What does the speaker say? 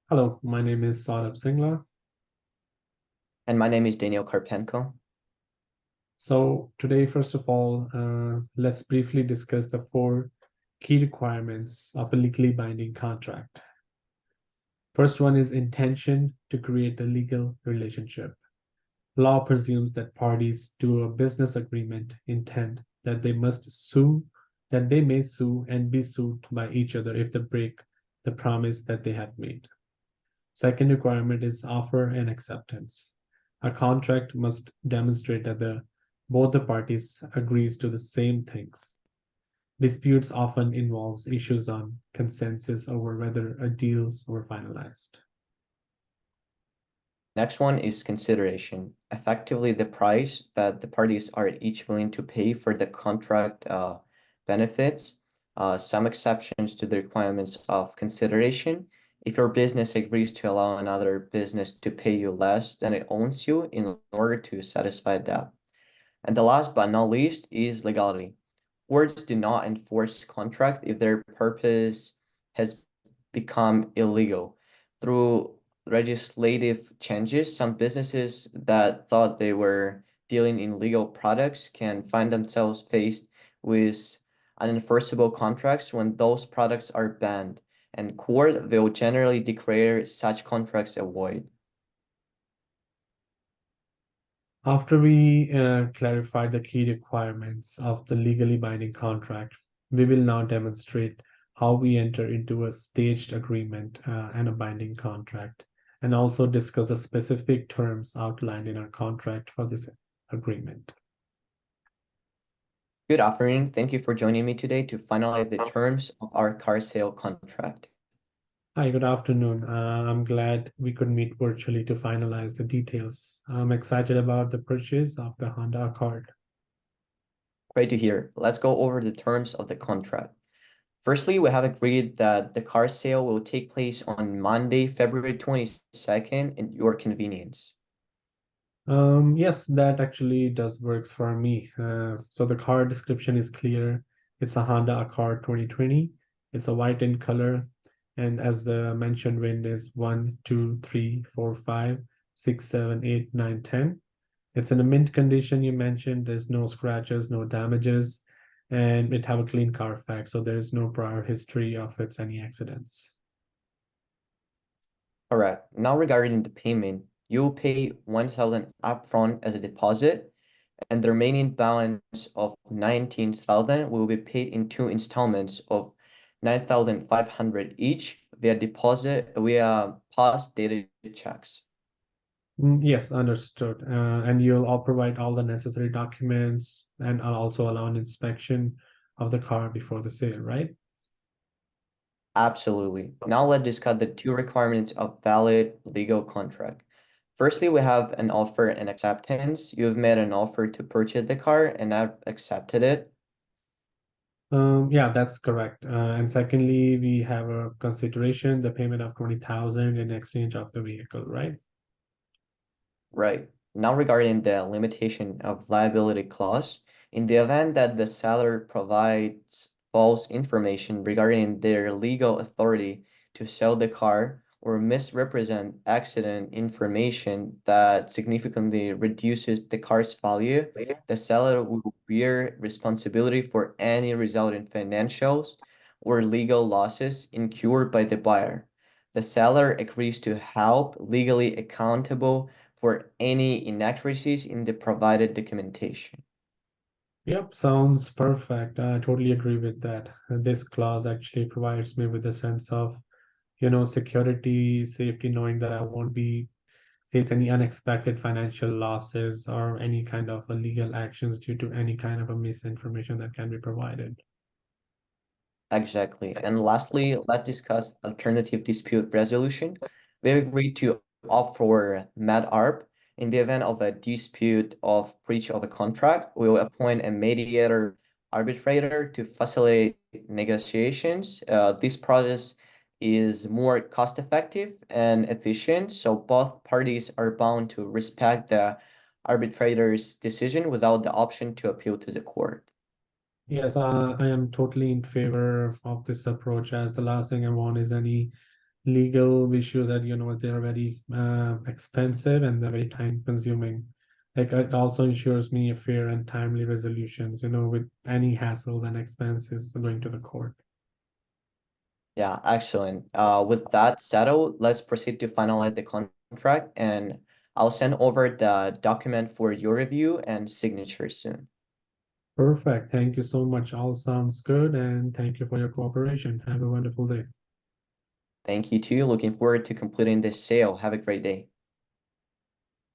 Hello, my name is Saurabh Singla. And my name is Daniyil Karpenko. So today, first of all, let's briefly discuss the four key requirements of a legally binding contract. First one is intention to create a legal relationship. Law presumes that parties to a business agreement intend that they may sue and be sued by each other if they break the promise that they have made. Second requirement is offer and acceptance. A contract must demonstrate that both the parties agrees to the same things. Disputes often involves issues on consensus over whether a deals were finalized. Next one is consideration, effectively the price that the parties are each willing to pay for the contract benefits. Some exceptions to the requirements of consideration. If your business agrees to allow another business to pay you less than it owns you in order to satisfy that. And the last but not least is legality. Courts do not enforce contract if their purpose has become illegal. Through legislative changes, some businesses that thought they were dealing in legal products can find themselves faced with unenforceable contracts when those products are banned, and court will generally declare such contracts a void. After we clarify the key requirements of the legally binding contract, we will now demonstrate how we enter into a staged agreement and a binding contract, and also discuss the specific terms outlined in our contract for this agreement. Good afternoon. Thank you for joining me today to finalize the terms of our car sale contract. Hi, good afternoon. I'm glad we could meet virtually to finalize the details. I'm excited about the purchase of the Honda Accord. Great to hear. Let's go over the terms of the contract. Firstly, we have agreed that the car sale will take place on Monday, February 22nd at your convenience. Yes, that actually does works for me. So the car description is clear. It's a Honda Accord 2020. It's a white in color, and as the mentioned VIN is 1, 2, 3, 4, 5, 6, 7, 8, 9, 10. It's in a mint condition. You mentioned there's no scratches, no damages, and it have a clean Carfax, so there's no prior history of its any accidents. Correct. Now regarding the payment, you'll pay 1,000 upfront as a deposit, and the remaining balance of 19,000 will be paid in two installments of 9,500 each via post dated checks. Yes, understood. And you'll all provide all the necessary documents and I'll also allow an inspection of the car before the sale, right? Absolutely. Now let's discuss the two requirements of valid legal contract. Firstly, we have an offer and acceptance. You've made an offer to purchase the car and I've accepted it. Yeah, that's correct. And secondly, we have a consideration, the payment of 20,000 in exchange of the vehicle, right? Right. Now regarding the limitation of liability clause, in the event that the seller provides false information regarding their legal authority to sell the car or misrepresent accident information that significantly reduces the car's value, the seller will bear responsibility for any resulting financials or legal losses incurred by the buyer. The seller agrees to help legally accountable for any inaccuracies in the provided documentation. Yep, sounds perfect. I totally agree with that. This clause actually provides me with a sense of, security, safety, knowing that I won't be face any unexpected financial losses or any kind of legal actions due to any kind of a misinformation that can be provided. Exactly. And lastly, let's discuss alternative dispute resolution. We agreed to opt for MedArb. In the event of a dispute of breach of a contract, we will appoint a mediator arbitrator to facilitate negotiations. This process is more cost effective and efficient, so both parties are bound to respect the arbitrator's decision without the option to appeal to the court. Yes, I am totally in favor of this approach as the last thing I want is any legal issues that they're very expensive and they're very time consuming. Like it also ensures me a fair and timely resolutions, with any hassles and expenses for going to the court. Yeah, excellent. With that settled, let's proceed to finalize the contract, and I'll send over the document for your review and signature soon. Perfect. Thank you so much. All sounds good, and thank you for your cooperation. Have a wonderful day. Thank you too. Looking forward to completing this sale. Have a great day.